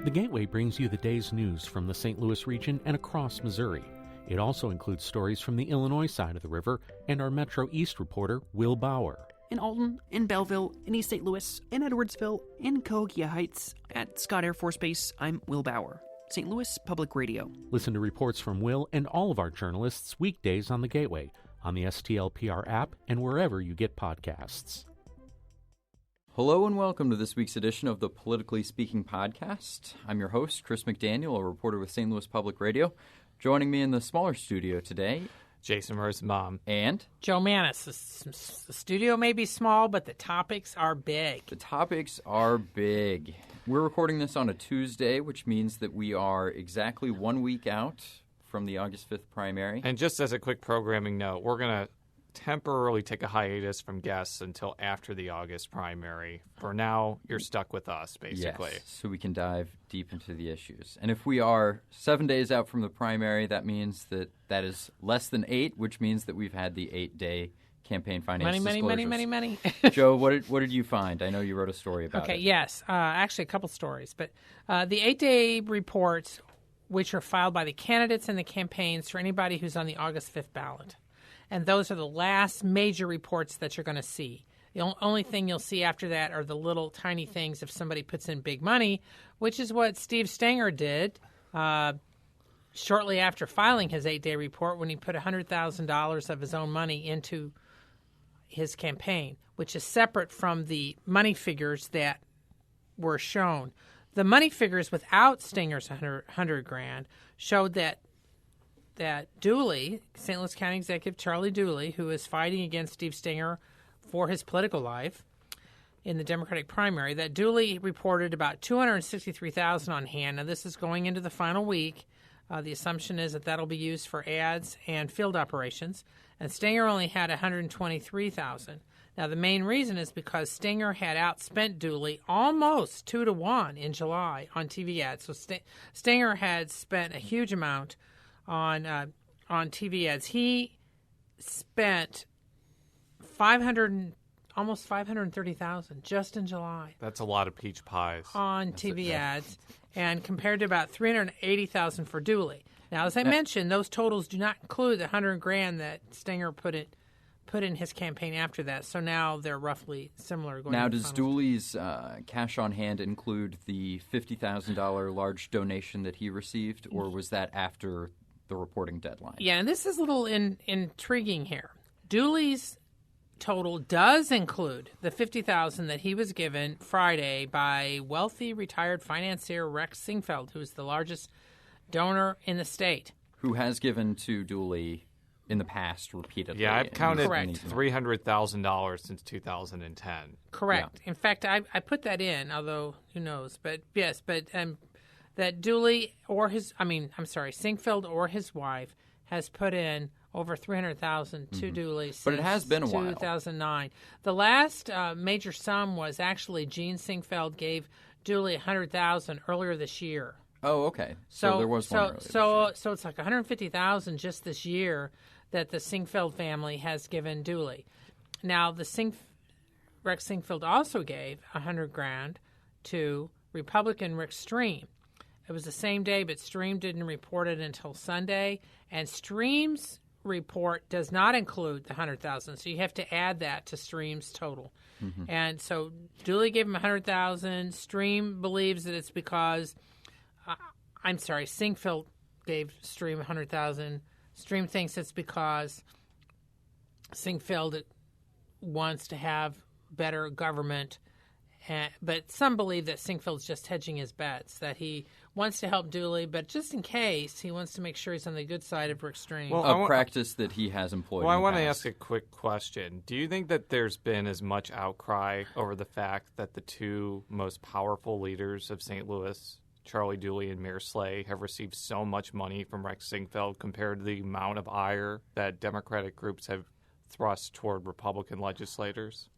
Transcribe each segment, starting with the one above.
The Gateway brings you the day's news from the St. Louis region and across Missouri. It also includes stories from the Illinois side of the river and our Metro East reporter, Will Bauer. In Alton, in Belleville, in East St. Louis, in Edwardsville, in Cahokia Heights, at Scott Air Force Base, I'm Will Bauer. St. Louis Public Radio. Listen to reports from Will and all of our journalists weekdays on the Gateway, on the STLPR app, and wherever you get podcasts. Hello and welcome to this week's edition of the Politically Speaking podcast. I'm your host, Chris McDaniel, a reporter with St. Louis Public Radio. Joining me in the smaller studio today, Jason Rosenbaum. And Joe Mannies. The studio may be small, but the topics are big. The topics are big. We're recording this on a Tuesday, which means that we are exactly 1 week out from the August 5th primary. And just as a quick programming note, we're going to temporarily take a hiatus from guests until after the August primary. For now, you're stuck with us, basically. Yes, so we can dive deep into the issues. And if we are 7 days out from the primary, that means that is less than 8, which means that we've had the 8-day campaign finance disclosures. Many. Joe, what did you find? I know you wrote a story about it. Okay, yes. Actually, a couple stories. But the 8-day reports, which are filed by the candidates and the campaigns for anybody who's on the August 5th ballot. And those are the last major reports that you're going to see. The only thing you'll see after that are the little tiny things if somebody puts in big money, which is what Steve Stenger did shortly after filing his 8-day report when he put $100,000 of his own money into his campaign, which is separate from the money figures that were shown. The money figures without Stinger's $100,000 showed that Dooley, St. Louis County Executive Charlie Dooley, who is fighting against Steve Stenger for his political life in the Democratic primary, that Dooley reported about $263,000 on hand. Now, this is going into the final week. The assumption is that that'll be used for ads and field operations, and Stenger only had $123,000. Now, the main reason is because Stenger had outspent Dooley almost 2-to-1 in July on TV ads. So Stenger had spent a huge amount on TV ads. He spent almost $530,000 just in July. That's a lot of peach pies on TV ads, and compared to about $380,000 for Dooley. Now, as I mentioned, those totals do not include the $100,000 that Stenger put in his campaign after that. So now they're roughly similar. Now, does Dooley's cash on hand include the $50,000 large donation that he received, or was that after the reporting deadline? Yeah, and this is a little intriguing here. Dooley's total does include the $50,000 that he was given Friday by wealthy retired financier Rex Singfeld, who is the largest donor in the state. Who has given to Dooley in the past repeatedly. Yeah, I've counted $300,000 since 2010. Correct. Yeah. In fact, I put that in, although who knows. But yes, that Dooley or Singfeld or his wife has put in over $300,000 to Dooley since but it has been a 2009. The last major sum was actually Gene Singfeld gave Dooley $100,000 earlier this year. Oh, okay. So there was one earlier this year. So it's like $150,000 just this year that the Singfeld family has given Dooley. Now, Rex Singfeld also gave $100,000 to Republican Rick Stream. It was the same day, but Stream didn't report it until Sunday, and Stream's report does not include the $100,000, so you have to add that to Stream's total. Mm-hmm. And so Dooley gave him $100,000. Stream believes that it's because Singfeld gave Stream $100,000. Stream thinks it's because Singfeld wants to have better government, but some believe that Singfeld's just hedging his bets, that he wants to help Dooley, but just in case, he wants to make sure he's on the good side of Rick Stream. Well, a practice that he has employed. Well, I want to ask a quick question. Do you think that there's been as much outcry over the fact that the two most powerful leaders of St. Louis, Charlie Dooley and Mayor Slay, have received so much money from Rex Singfeld compared to the amount of ire that Democratic groups have thrust toward Republican legislators?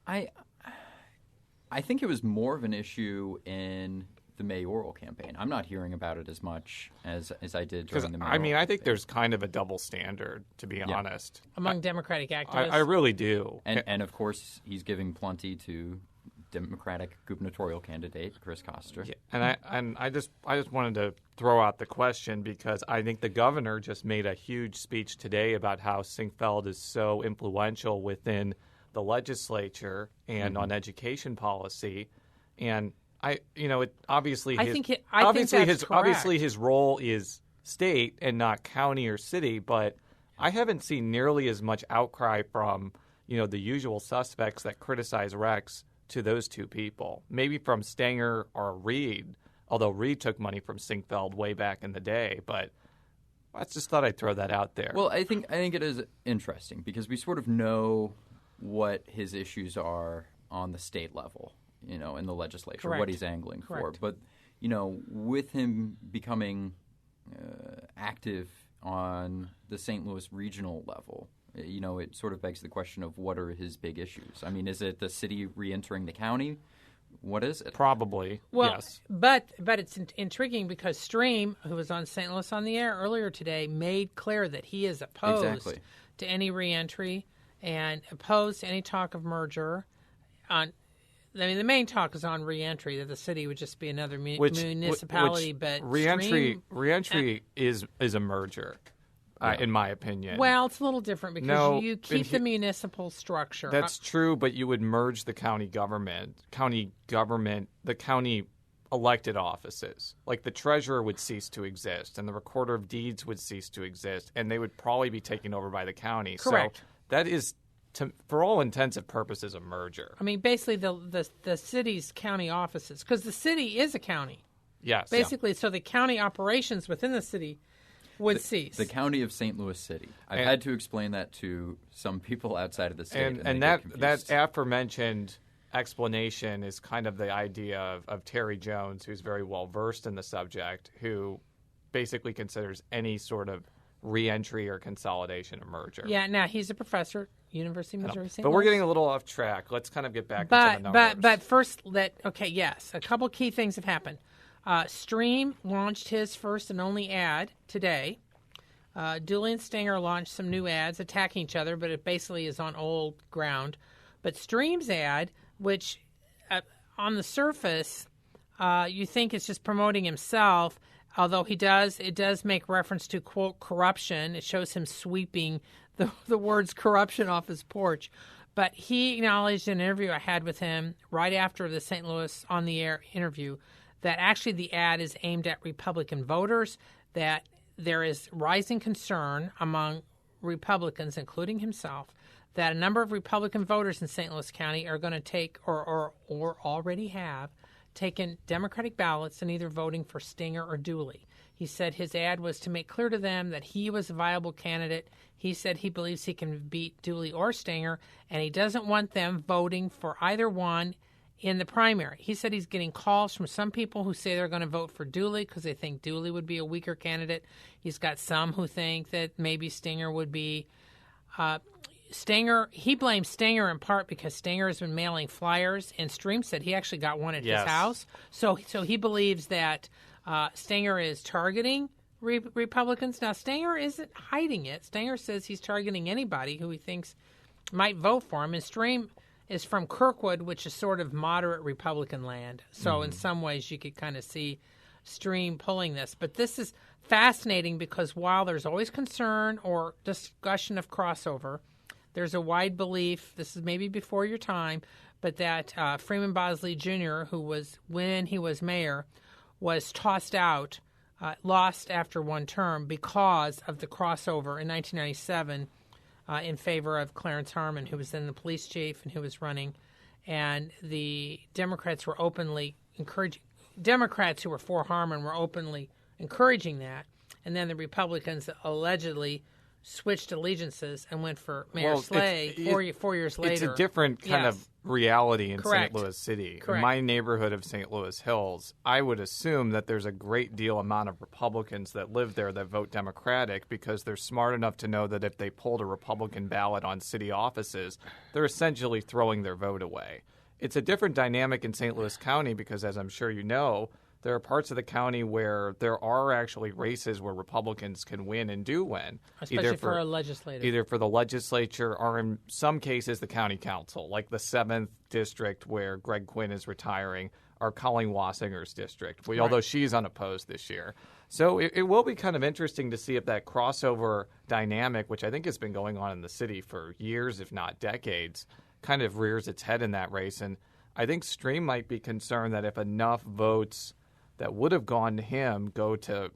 I think it was more of an issue in the mayoral campaign. I'm not hearing about it as much as I did during the mayoral campaign. I think there's kind of a double standard, to be honest. Among Democratic activists? I really do. And of course, he's giving plenty to Democratic gubernatorial candidate, Chris Koster. Yeah, and I just wanted to throw out the question because I think the governor just made a huge speech today about how Sinquefield is so influential within the legislature and on education policy, and obviously his role is state and not county or city, but I haven't seen nearly as much outcry from the usual suspects that criticize Rex to those two people. Maybe from Stenger or Reed, although Reed took money from Sinquefield way back in the day. But I just thought I'd throw that out there. Well, I think it is interesting because we sort of know what his issues are on the state level, in the legislature, Correct. what he's angling Correct. for. But, with him becoming active on the St. Louis regional level, it sort of begs the question of what are his big issues. I mean, is it the city re-entering the county? What is it? Probably, well, yes. But it's intriguing because Stream, who was on St. Louis on the Air earlier today, made clear that he is opposed to any re-entry and opposed to any talk of merger. The main talk is on re-entry, that the city would just be another municipality. But re-entry is a merger. In my opinion. Well, it's a little different because you keep the municipal structure. That's true, but you would merge the county government, the county elected offices. Like the treasurer would cease to exist, and the recorder of deeds would cease to exist, and they would probably be taken over by the county. Correct. So that is, for all intents and purposes, a merger. I mean, basically the city's county offices, because the city is a county. Yes. Basically, so the county operations within the city would cease. The county of St. Louis City. I've had to explain that to some people outside of the state. And that aforementioned explanation is kind of the idea of Terry Jones, who's very well versed in the subject, who basically considers any sort of re-entry or consolidation a merger. Yeah, now he's a professor at University of Missouri St. Louis. But we're getting a little off track. Let's kind of get back into the numbers. But first, yes, a couple key things have happened. Stream launched his first and only ad today. Dooley and Stenger launched some new ads attacking each other, but it basically is on old ground. But Stream's ad, which on the surface you think it's just promoting himself, although it does make reference to, quote, corruption. It shows him sweeping the words corruption off his porch. But he acknowledged in an interview I had with him right after the St. Louis On the Air interview that actually the ad is aimed at Republican voters, that there is rising concern among Republicans, including himself, that a number of Republican voters in St. Louis County are going to take or already have taken Democratic ballots and either voting for Stenger or Dooley. He said his ad was to make clear to them that he was a viable candidate. He said he believes he can beat Dooley or Stenger, and he doesn't want them voting for either one in the primary. He said he's getting calls from some people who say they're going to vote for Dooley because they think Dooley would be a weaker candidate. He's got some who think that maybe Stenger would be. He blames Stenger in part because Stenger has been mailing flyers, and Stream said he actually got one at his house. So he believes that Stenger is targeting Republicans. Now, Stenger isn't hiding it. Stenger says he's targeting anybody who he thinks might vote for him, and Stream is from Kirkwood, which is sort of moderate Republican land. So in some ways you could kind of see Stream pulling this. But this is fascinating because while there's always concern or discussion of crossover, there's a wide belief, this is maybe before your time, but that Freeman Bosley Jr., when he was mayor, was tossed out, lost after one term because of the crossover in 1997 in favor of Clarence Harmon, who was then the police chief and who was running. And the Democrats were openly encouraging, Democrats who were for Harmon were openly encouraging that. And then the Republicans allegedly switched allegiances and went for Mayor Slay 4 years later. It's a different kind of reality in Correct. St. Louis City. Correct. In my neighborhood of St. Louis Hills, I would assume that there's a great deal amount of Republicans that live there that vote Democratic because they're smart enough to know that if they pulled a Republican ballot on city offices, they're essentially throwing their vote away. It's a different dynamic in St. Louis County because, as I'm sure you know, there are parts of the county where there are actually races where Republicans can win and do win. Especially for a legislative. Either for the legislature or in some cases the county council, like the 7th district where Greg Quinn is retiring, or Colleen Wassinger's district, although she's unopposed this year. So it will be kind of interesting to see if that crossover dynamic, which I think has been going on in the city for years, if not decades, kind of rears its head in that race. And I think Stream might be concerned that if enough votes that would have gone to him go to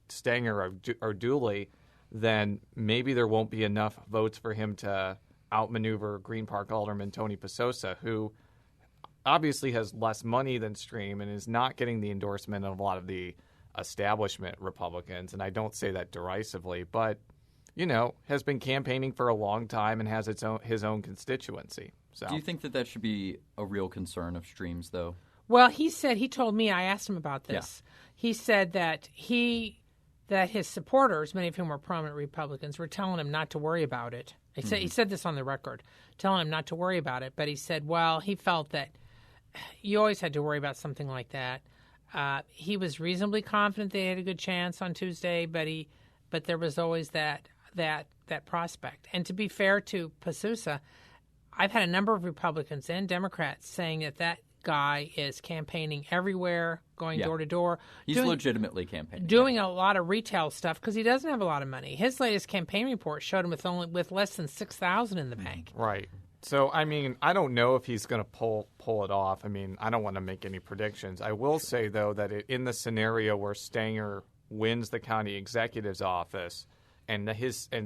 Stenger or Dooley, then maybe there won't be enough votes for him to outmaneuver Green Park Alderman Tony Passosa, who obviously has less money than Stream and is not getting the endorsement of a lot of the establishment Republicans. And I don't say that derisively, but, has been campaigning for a long time and has his own constituency. So, do you think that should be a real concern of Stream's, though? Well, he told me, I asked him about this. Yeah. He said that his supporters, many of whom were prominent Republicans, were telling him not to worry about it. He said this on the record, telling him not to worry about it. But he said, well, he felt that you always had to worry about something like that. He was reasonably confident they had a good chance on Tuesday, but there was always that prospect. And to be fair to Passosa, I've had a number of Republicans and Democrats saying that guy is campaigning everywhere, going door to door. He's legitimately campaigning. Doing a lot of retail stuff because he doesn't have a lot of money. His latest campaign report showed him with less than $6,000 in the bank. Right. So, I don't know if he's going to pull it off. I don't want to make any predictions. I will say, though, that in the scenario where Stenger wins the county executive's office and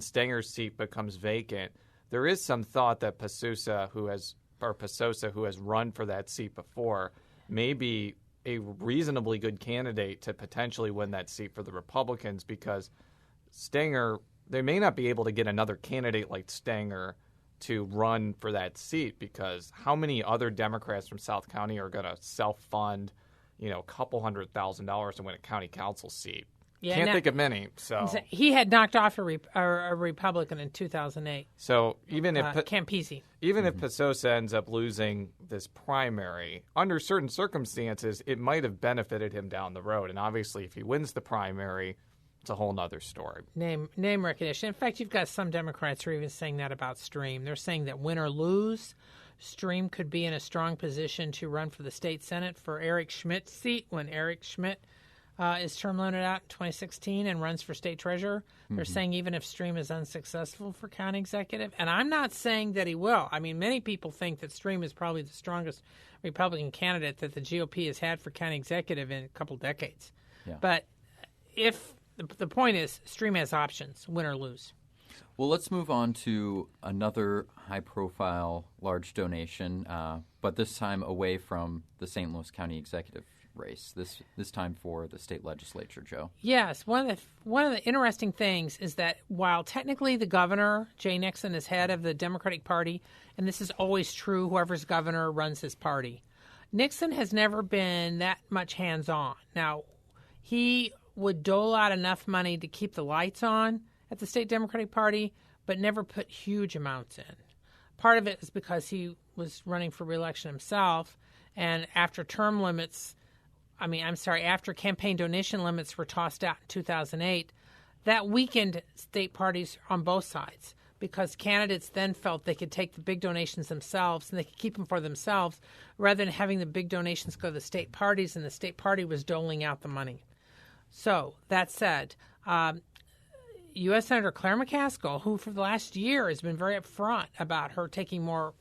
Stenger's seat becomes vacant, there is some thought that Passosa, who has run for that seat before, may be a reasonably good candidate to potentially win that seat for the Republicans, because Stenger, they may not be able to get another candidate like Stenger to run for that seat, because how many other Democrats from South County are going to self-fund, a couple $100,000 to win a county council seat? Yeah, Can't think of many. So he had knocked off a Republican in 2008. So even if Campisi, if Passosa ends up losing this primary, under certain circumstances, it might have benefited him down the road. And obviously, if he wins the primary, it's a whole other story. Name recognition. In fact, you've got some Democrats who are even saying that about Stream. They're saying that win or lose, Stream could be in a strong position to run for the state Senate for Eric Schmidt's seat when Eric Schmidt is term limited out in 2016 and runs for state treasurer. They're saying even if Stream is unsuccessful for county executive, and I'm not saying that he will. Many people think that Stream is probably the strongest Republican candidate that the GOP has had for county executive in a couple decades. Yeah. But if the point is, Stream has options, win or lose. Well, let's move on to another high-profile large donation, but this time away from the St. Louis County executive race. This time for the state legislature, Joe. Yes, one of the interesting things is that while technically the governor, Jay Nixon, is head of the Democratic Party, and this is always true, whoever's governor runs his party, Nixon has never been that much hands-on. Now, he would dole out enough money to keep the lights on at the state Democratic Party, but never put huge amounts in. Part of it is because he was running for re-election himself, and after campaign donation limits were tossed out in 2008, that weakened state parties on both sides, because candidates then felt they could take the big donations themselves and they could keep them for themselves rather than having the big donations go to the state parties, and the state party was doling out the money. So, that said, U.S. Senator Claire McCaskill, who for the last year has been very upfront about her taking more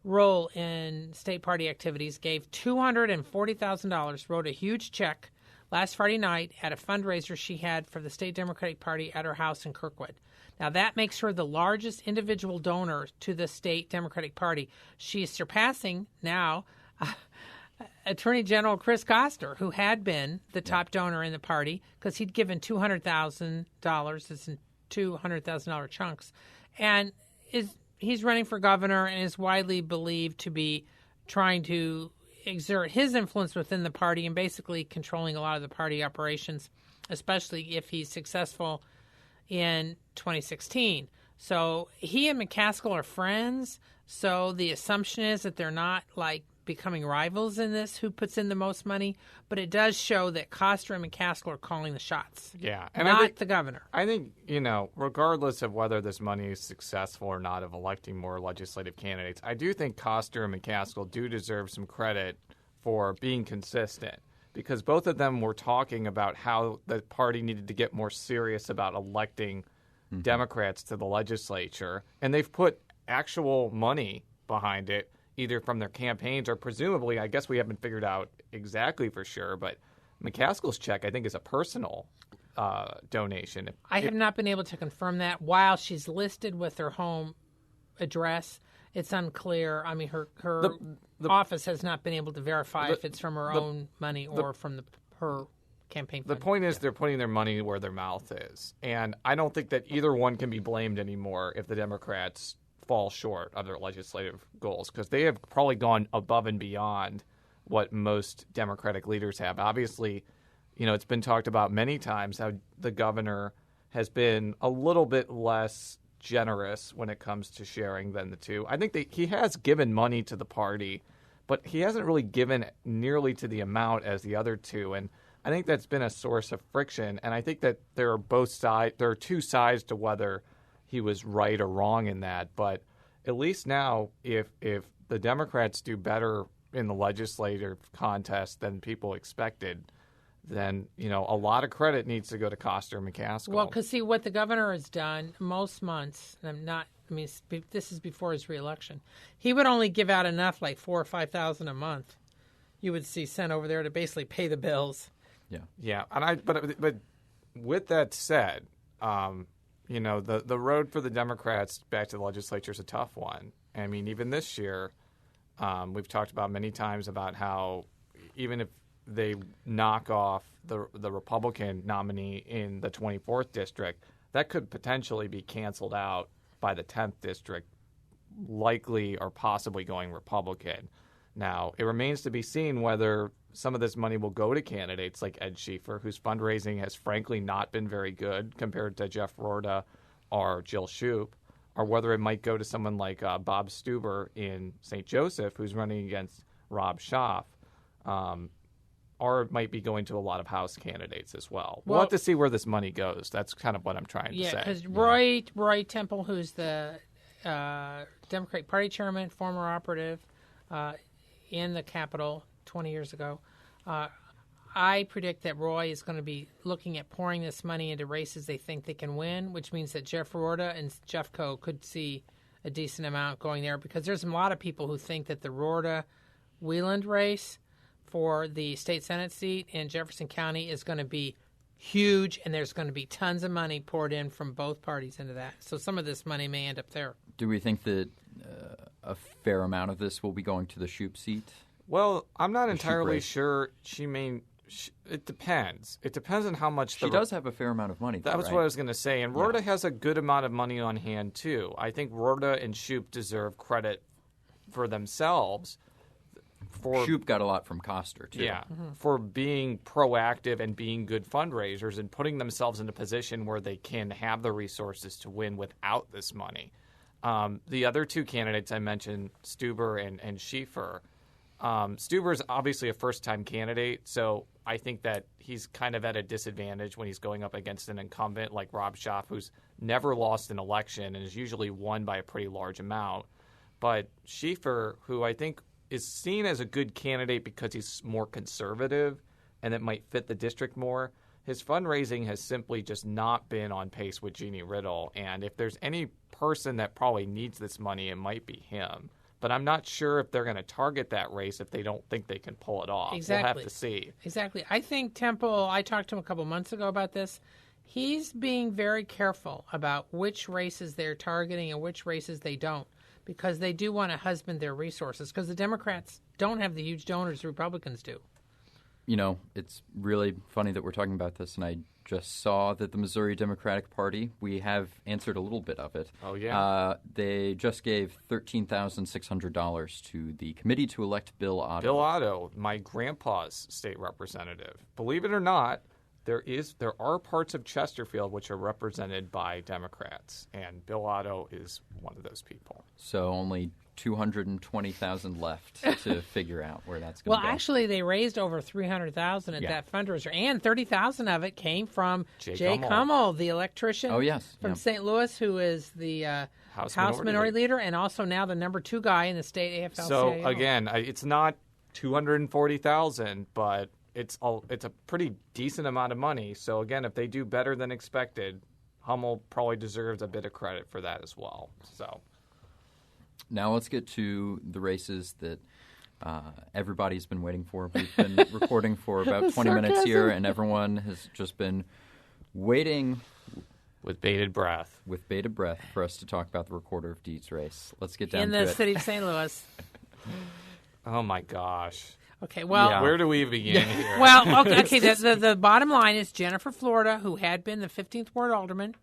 role in state party activities, gave $240,000, wrote a huge check last Friday night at a fundraiser she had for the state Democratic Party at her house in Kirkwood. Now, that makes her the largest individual donor to the state Democratic Party. She is surpassing now Attorney General Chris Koster, who had been the top donor in the party because he'd given $200,000. It's in $200,000 chunks. And he's running for governor and is widely believed to be trying to exert his influence within the party and basically controlling a lot of the party operations, especially if he's successful in 2016. So he and McCaskill are friends, so the assumption is that they're not like becoming rivals in this, who puts in the most money, but it does show that Koster and McCaskill are calling the shots. Yeah. And not the governor. I think, regardless of whether this money is successful or not of electing more legislative candidates, I do think Koster and McCaskill do deserve some credit for being consistent, because both of them were talking about how the party needed to get more serious about electing Democrats to the legislature, and they've put actual money behind it, either from their campaigns or presumably, I guess we haven't figured out exactly for sure, but McCaskill's check, I think, is a personal donation. I have not been able to confirm that. While she's listed with her home address, it's unclear. I mean, her the office has not been able to verify if it's from her own money or from her campaign fund. The point is they're putting their money where their mouth is. And I don't think that either one can be blamed anymore if the Democrats fall short of their legislative goals, because they have probably gone above and beyond what most Democratic leaders have. Obviously, it's been talked about many times how the governor has been a little bit less generous when it comes to sharing than the two. I think he has given money to the party, but he hasn't really given nearly to the amount as the other two. And I think that's been a source of friction. And I think that there are two sides to whether he was right or wrong in that. But at least now, if the Democrats do better in the legislative contest than people expected, then, a lot of credit needs to go to Koster and McCaskill. Well, because, see, what the governor has done most months, and this is before his reelection, he would only give out enough, like $4,000 or $5,000 a month, you would see sent over there to basically pay the bills. Yeah. And but with that said, the road for the Democrats back to the legislature is a tough one. I mean, even this year, we've talked about many times about how even if they knock off the Republican nominee in the 24th district, that could potentially be canceled out by the 10th district, likely or possibly going Republican. Now, it remains to be seen whether some of this money will go to candidates like Ed Schieffer, whose fundraising has frankly not been very good compared to Jeff Roorda or Jill Shoup, or whether it might go to someone like Bob Stuber in St. Joseph, who's running against Rob Schaaf, or it might be going to a lot of House candidates as well. We'll have to see where this money goes. That's kind of what I'm trying to say. Yeah, because Roy Temple, who's the Democratic Party chairman, former operative in the Capitol 20 years ago, I predict that Roy is going to be looking at pouring this money into races they think they can win, which means that Jeff Roorda and Jeffco could see a decent amount going there, because there's a lot of people who think that the Roorda-Wieland race for the state Senate seat in Jefferson County is going to be huge, and there's going to be tons of money poured in from both parties into that. So some of this money may end up there. Do we think that a fair amount of this will be going to the Shoup seat? Well, I'm not entirely sure. It depends. It depends on how much she does have a fair amount of money. That was what I was going to say. And Roorda has a good amount of money on hand, too. I think Roorda and Shoup deserve credit for themselves. Shoup got a lot from Koster, too. Yeah, for being proactive and being good fundraisers and putting themselves in a position where they can have the resources to win without this money. The other two candidates I mentioned, Stuber and Schieffer, Stuber is obviously a first-time candidate, so I think that he's kind of at a disadvantage when he's going up against an incumbent like Rob Schaaf, who's never lost an election and is usually won by a pretty large amount. But Schieffer, who I think is seen as a good candidate because he's more conservative and it might fit the district more, his fundraising has simply just not been on pace with Jeannie Riddle. And if there's any person that probably needs this money, it might be him. But I'm not sure if they're going to target that race if they don't think they can pull it off. Exactly. We'll have to see. Exactly. I think Temple, I talked to him a couple months ago about this. He's being very careful about which races they're targeting and which races they don't, because they do want to husband their resources, because the Democrats don't have the huge donors the Republicans do. You know, it's really funny that we're talking about this, and I just saw that the Missouri Democratic Party, we have answered a little bit of it. Oh, yeah. They just gave $13,600 to the committee to elect Bill Otto. Bill Otto, my grandpa's state representative. Believe it or not, there are parts of Chesterfield which are represented by Democrats, and Bill Otto is one of those people. So only $220,000 left to figure out where that's going Well, to go. actually, they raised over $300,000 at that fundraiser, and $30,000 of it came from Jake Hummel, the electrician from St. Louis, who is the House Minority Leader, and also now the number 2 guy in the state AFL-CIO. So again, it's not $240,000, but it's a pretty decent amount of money. So again, if they do better than expected, Hummel probably deserves a bit of credit for that as well. So now let's get to the races that everybody's been waiting for. We've been recording for about 20 minutes here, and everyone has just been waiting with bated breath for us to talk about the Recorder of Deeds race. Let's get down to it. In the city of St. Louis. Oh, my gosh. Okay, well... Where do we begin here? Well, okay, the bottom line is Jennifer Florida, who had been the 15th Ward Alderman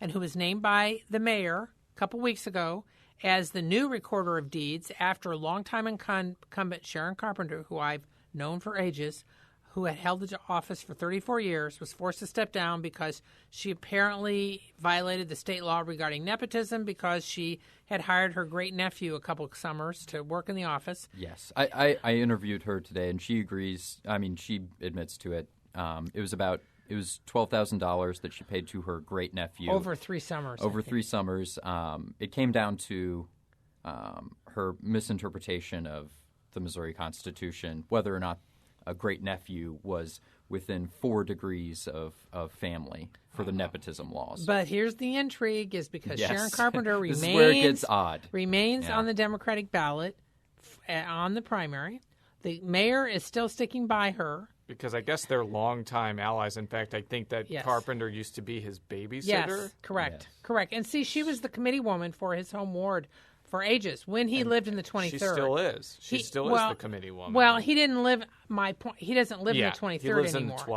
and who was named by the mayor a couple weeks ago as the new Recorder of Deeds after a longtime incumbent Sharon Carpenter, who I've known for ages, who had held the office for 34 years, was forced to step down because she apparently violated the state law regarding nepotism because she had hired her great-nephew a couple of summers to work in the office. Yes. I interviewed her today, and she agrees. I mean, she admits to it. It was $12,000 that she paid to her great-nephew. Over 3 summers. Over 3 summers. It came down to her misinterpretation of the Missouri Constitution, whether or not a great-nephew was within 4 degrees of family for the nepotism laws. But here's the intrigue, is because Sharon Carpenter this is where it gets odd. Remains on the Democratic ballot on the primary. The mayor is still sticking by her. Because I guess they're longtime allies. In fact, I think that Carpenter used to be his babysitter. Yes, correct. And see, she was the committee woman for his home ward for ages when he lived in the 23rd. She still is. She still is the committee woman. Well, he didn't live. My point. He doesn't live in the 23rd he lives anymore. In the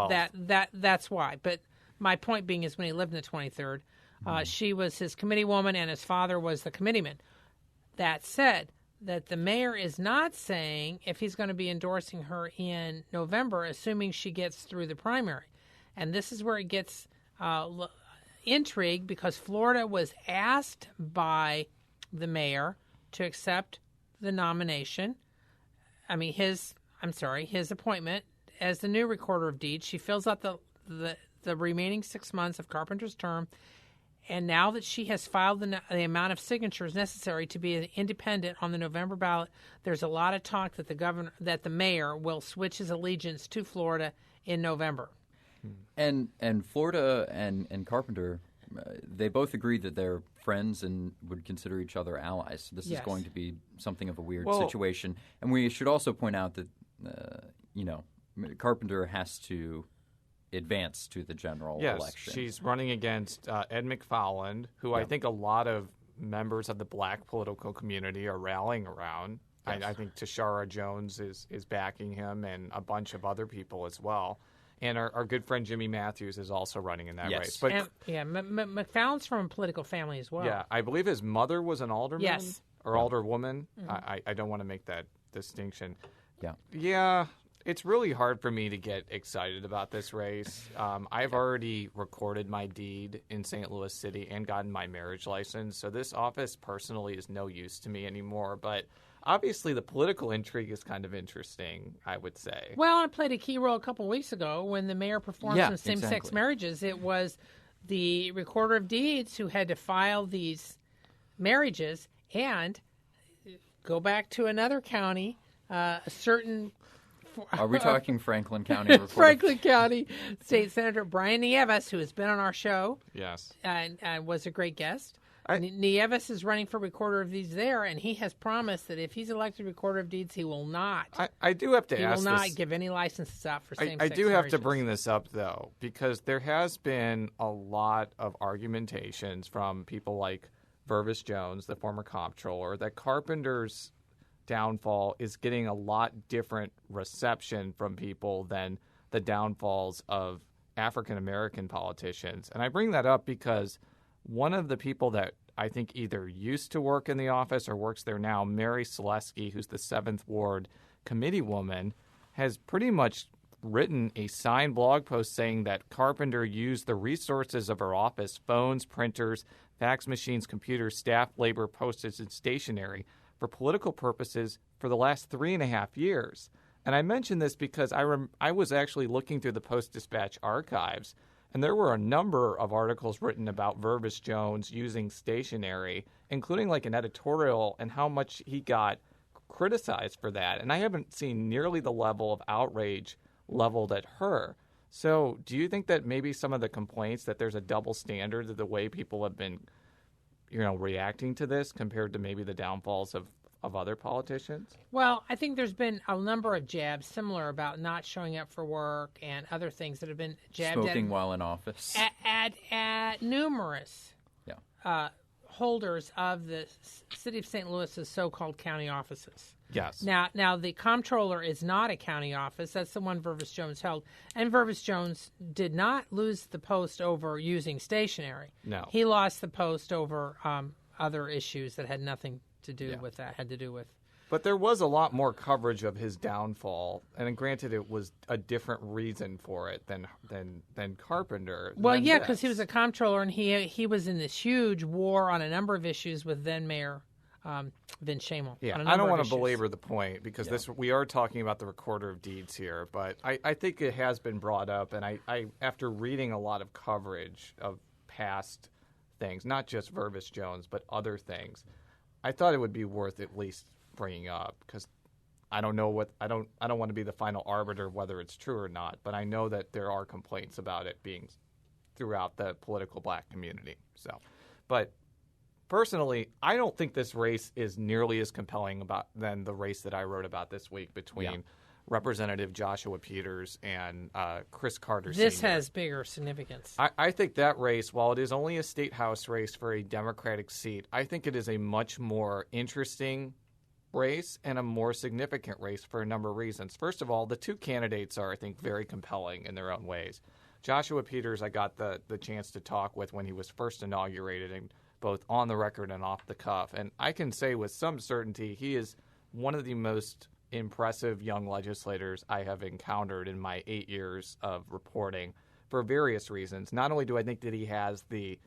12th. That's why. But my point being is when he lived in the 23rd, she was his committee woman and his father was the committeeman. That said, that the mayor is not saying if he's going to be endorsing her in November, assuming she gets through the primary. And this is where it gets intrigue because Florida was asked by the mayor to accept the nomination. I mean, his appointment as the new Recorder of Deeds. She fills out the remaining 6 months of Carpenter's term. And now that she has filed the amount of signatures necessary to be independent on the November ballot, there's a lot of talk that the mayor will switch his allegiance to Florida in November. And Florida and Carpenter, they both agree that they're friends and would consider each other allies. So this is going to be something of a weird situation. And we should also point out that Carpenter has to advance to the general election. She's running against Ed McFarland, who I think a lot of members of the black political community are rallying around. Yes. I think Tashara Jones is backing him and a bunch of other people as well. And our good friend Jimmy Matthews is also running in that race. But McFarland's from a political family as well. Yeah, I believe his mother was an alderman or alderwoman. Mm-hmm. I don't want to make that distinction. Yeah. Yeah. It's really hard for me to get excited about this race. I've already recorded my deed in St. Louis City and gotten my marriage license, so this office personally is no use to me anymore. But obviously the political intrigue is kind of interesting, I would say. Well, I played a key role a couple of weeks ago when the mayor performed some same-sex marriages. It was the Recorder of Deeds who had to file these marriages and go back to another county, a certain... Are we talking Franklin County Recorder? Franklin County State Senator Brian Nieves, who has been on our show. Yes. And was a great guest. Nieves is running for Recorder of Deeds there, and he has promised that if he's elected Recorder of Deeds, he will not. I do have to ask this. He will not give any licenses out for same-sex I do have to marriages. bring this up, though, because there has been a lot of argumentations from people like Vervis Jones, the former comptroller, that Carpenter's downfall is getting a lot different reception from people than the downfalls of African-American politicians. And I bring that up because one of the people that I think either used to work in the office or works there now, Mary Selesky, who's the 7th Ward committee woman, has pretty much written a signed blog post saying that Carpenter used the resources of her office, phones, printers, fax machines, computers, staff, labor, postage, and stationery, for political purposes for the last 3.5 years. And I mention this because I was actually looking through the Post-Dispatch archives, and there were a number of articles written about Vervis Jones using stationery, including like an editorial and how much he got criticized for that. And I haven't seen nearly the level of outrage leveled at her. So do you think that maybe some of the complaints that there's a double standard to the way people have been, reacting to this compared to maybe the downfalls of other politicians? Well, I think there's been a number of jabs similar about not showing up for work and other things that have been jabbed Smoking while in office. at numerous holders of the City of St. Louis's so-called county offices. Yes. Now the comptroller is not a county office. That's the one Vervis Jones held. And Vervis Jones did not lose the post over using stationery. No. He lost the post over other issues that had nothing to do with that, had to do with. But there was a lot more coverage of his downfall, and granted, it was a different reason for it than Carpenter. Well, yeah, because he was a comptroller, and he was in this huge war on a number of issues with then Mayor Vince Shamel. Yeah, I don't want to belabor the point because we are talking about the Recorder of Deeds here, but I think it has been brought up, and I after reading a lot of coverage of past things, not just Vervis Jones, but other things, I thought it would be worth at least bringing up because I don't know I don't want to be the final arbiter of whether it's true or not, but I know that there are complaints about it being throughout the political black community. So, but personally, I don't think this race is nearly as compelling than the race that I wrote about this week between Representative Joshua Peters and Chris Carter Sr. This has bigger significance. I think that race, while it is only a state house race for a Democratic seat, I think it is a much more interesting race and a more significant race for a number of reasons. First of all, the two candidates are, I think, very compelling in their own ways. Joshua Peters, I got the chance to talk with when he was first inaugurated, and both on the record and off the cuff. And I can say with some certainty he is one of the most impressive young legislators I have encountered in my 8 years of reporting for various reasons. Not only do I think that he has the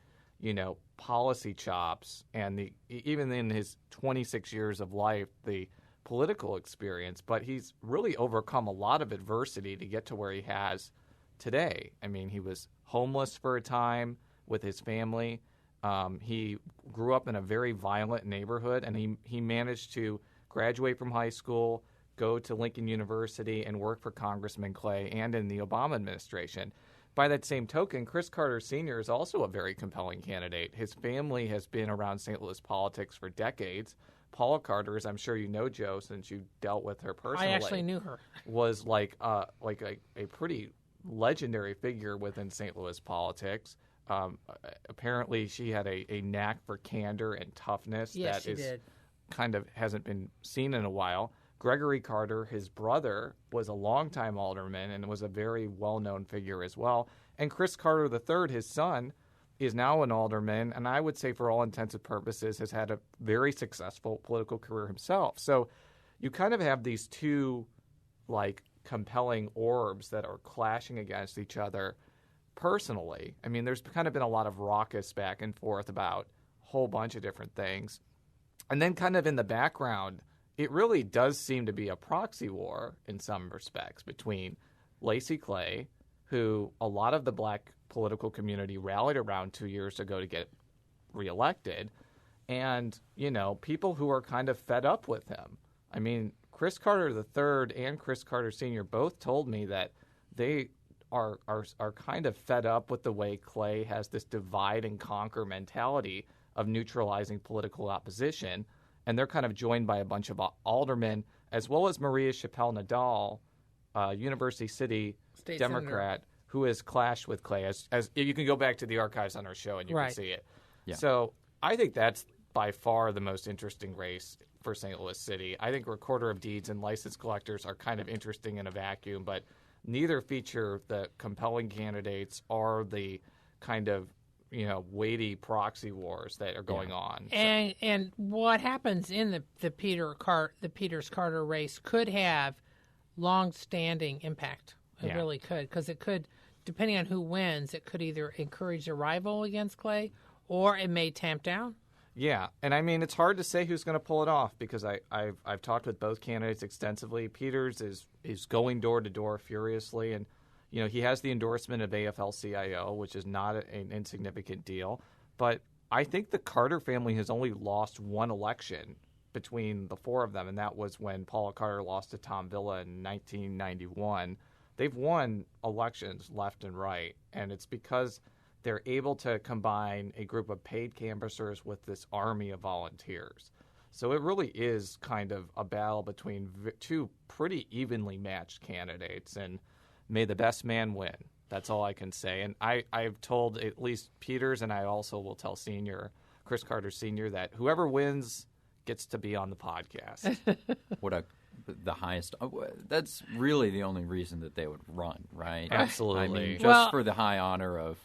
policy chops and even in his 26 years of life, the political experience, but he's really overcome a lot of adversity to get to where he has today. I mean, he was homeless for a time with his family. He grew up in a very violent neighborhood, and he managed to graduate from high school, go to Lincoln University, and work for Congressman Clay and in the Obama administration. By that same token, Chris Carter Sr. is also a very compelling candidate. His family has been around St. Louis politics for decades. Paula Carter, as I'm sure you know, Joe, since you dealt with her personally. I actually knew her. Was like a pretty legendary figure within St. Louis politics. Apparently, she had a knack for candor and toughness Yes, she did. Kind of hasn't been seen in a while. Gregory Carter, his brother, was a longtime alderman and was a very well-known figure as well. And Chris Carter III, his son, is now an alderman, and I would say for all intents and purposes has had a very successful political career himself. So you kind of have these two, compelling orbs that are clashing against each other personally. I mean, there's kind of been a lot of raucous back and forth about a whole bunch of different things. And then kind of in the background, it really does seem to be a proxy war in some respects between Lacey Clay, who a lot of the black political community rallied around 2 years ago to get reelected, and, people who are kind of fed up with him. I mean, Chris Carter III and Chris Carter Sr. both told me that they are kind of fed up with the way Clay has this divide and conquer mentality of neutralizing political opposition. And they're kind of joined by a bunch of aldermen, as well as Maria Chappelle Nadal, University City State Democrat, who has clashed with Clay. As you can go back to the archives on our show and you can see it. Yeah. So I think that's by far the most interesting race for St. Louis City. I think Recorder of Deeds and license collectors are kind of interesting in a vacuum, but neither feature the compelling candidates or the kind of weighty proxy wars that are going on. So. And what happens in the Peters Carter race could have long-standing impact. It really could, because it could, depending on who wins, it could either encourage a rival against Clay, or it may tamp down Yeah, and I mean, it's hard to say who's going to pull it off because I've talked with both candidates extensively. Peters is going door to door furiously, and he has the endorsement of AFL-CIO, which is not an insignificant deal. But I think the Carter family has only lost one election between the four of them, and that was when Paula Carter lost to Tom Villa in 1991. They've won elections left and right, and it's because they're able to combine a group of paid canvassers with this army of volunteers. So it really is kind of a battle between two pretty evenly matched candidates, and may the best man win. That's all I can say. And I've told at least Peters, and I also will tell Chris Carter Sr., that whoever wins gets to be on the podcast. The highest. That's really the only reason that they would run, right? Absolutely. I mean, just for the high honor of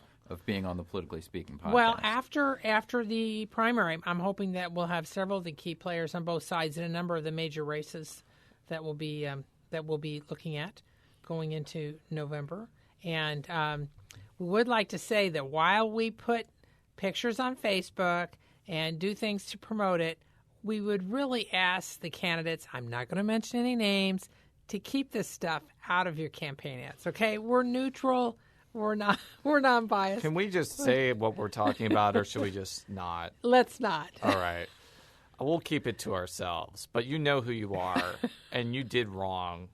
being on the Politically Speaking podcast. Well, after the primary, I'm hoping that we'll have several of the key players on both sides in a number of the major races that we'll be looking at going into November. And we would like to say that while we put pictures on Facebook and do things to promote it, we would really ask the candidates, I'm not going to mention any names, to keep this stuff out of your campaign ads. Okay? We're neutral. We're non-biased. Can we just say what we're talking about, or should we just not? Let's not. All right. We'll keep it to ourselves. But you know who you are, and you did wrong.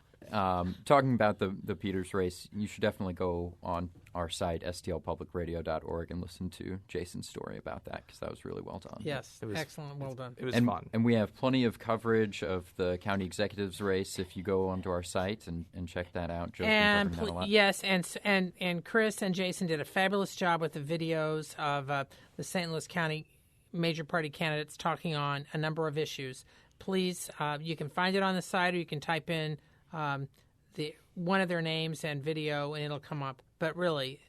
Talking about the Peters race, you should definitely go on our site, stlpublicradio.org, and listen to Jason's story about that, because that was really well done. Yes, excellent. Well done. It was fun. And we have plenty of coverage of the county executive's race if you go onto our site and check that out. Joe's been covering that a lot. Yes, and Chris and Jason did a fabulous job with the videos of the St. Louis County major party candidates talking on a number of issues. Please, you can find it on the site, or you can type in one of their names and video, and it'll come up. But really,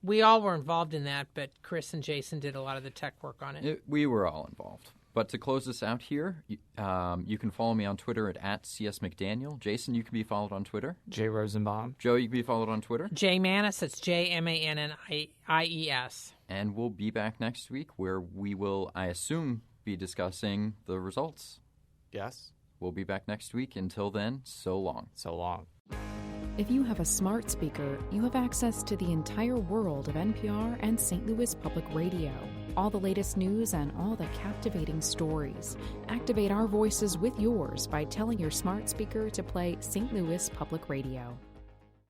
we all were involved in that, but Chris and Jason did a lot of the tech work on it. We were all involved. But to close this out here, you can follow me on Twitter at @CSMcDaniel. Jason, you can be followed on Twitter. Jay Rosenbaum. Joe, you can be followed on Twitter. Jay Mannies, it's JMannies. And we'll be back next week, where we will, I assume, be discussing the results. Yes. We'll be back next week. Until then, so long. So long. If you have a smart speaker, you have access to the entire world of NPR and St. Louis Public Radio. All the latest news and all the captivating stories. Activate our voices with yours by telling your smart speaker to play St. Louis Public Radio.